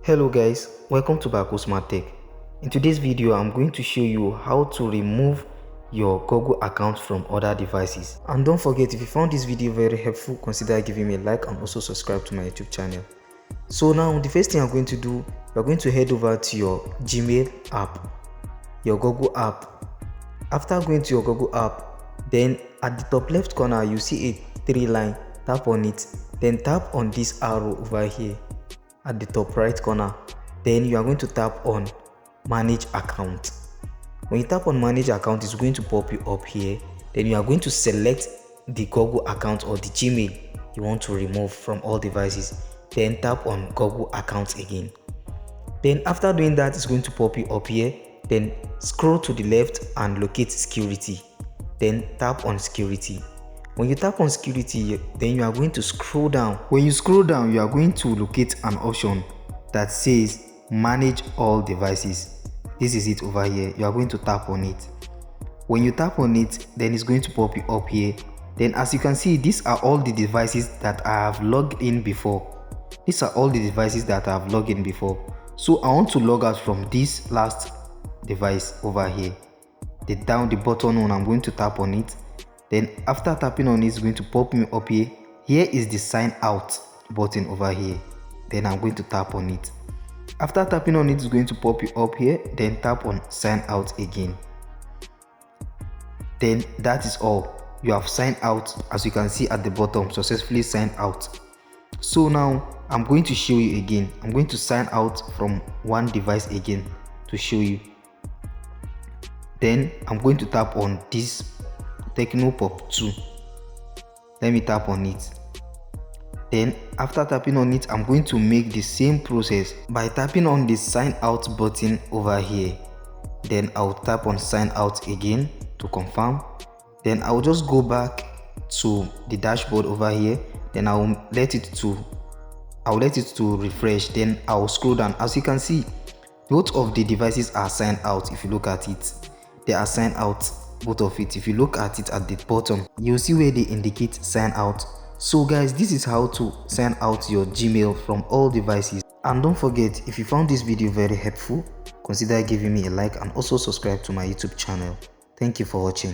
Hello guys, welcome to Bako Smart Tech. In today's video, I'm going to show you how to remove your Google account from other devices. And don't forget, if you found this video very helpful, consider giving me a like and also subscribe to my YouTube channel. So now, the first thing I'm going to do, you're going to head over to your Gmail app, your Google app. After going to your Google app, then at the top left corner, you see a 3-line, tap on it, then tap on this arrow over here at the top right corner. Then you are going to tap on manage account. When you tap on manage account, it's going to pop you up here. Then you are going to select the Google account or the Gmail you want to remove from all devices. Then tap on Google account again. Then after doing that, it's going to pop you up here. Then scroll to the left and locate security. Then tap on security. When you tap on security, then you are going to scroll down. When you scroll down, you are going to locate an option that says manage all devices. This is it over here. You are going to tap on it. When you tap on it, then it's going to pop you up here. Then as you can see, these are all the devices that I have logged in before. These are all the devices that I have logged in before. So I want to log out from this last device over here. The button one, I'm going to tap on it. Then after tapping on it, it's going to pop me up here. Here is the sign out button over here. Then I'm going to tap on it. After tapping on it, it's going to pop you up here. Then tap on sign out again. Then that is all. You have signed out, as you can see at the bottom, successfully signed out. So now I'm going to show you again. I'm going to sign out from one device again to show you. Then I'm going to tap on this Tecno Pop 2. Let me tap on it. Then after tapping on it, I'm going to make the same process by tapping on the sign out button over here. Then I'll tap on sign out again to confirm. Then I'll just go back to the dashboard over here. Then I'll let it to refresh. Then I'll scroll down. As you can see, both of the devices are signed out. If you look at it, they are signed out, both of it. If you look at it at the bottom, you'll see where they indicate sign out. So guys, this is how to sign out your Gmail from all devices. And don't forget, if you found this video very helpful, consider giving me a like and also subscribe to my YouTube channel. Thank you for watching.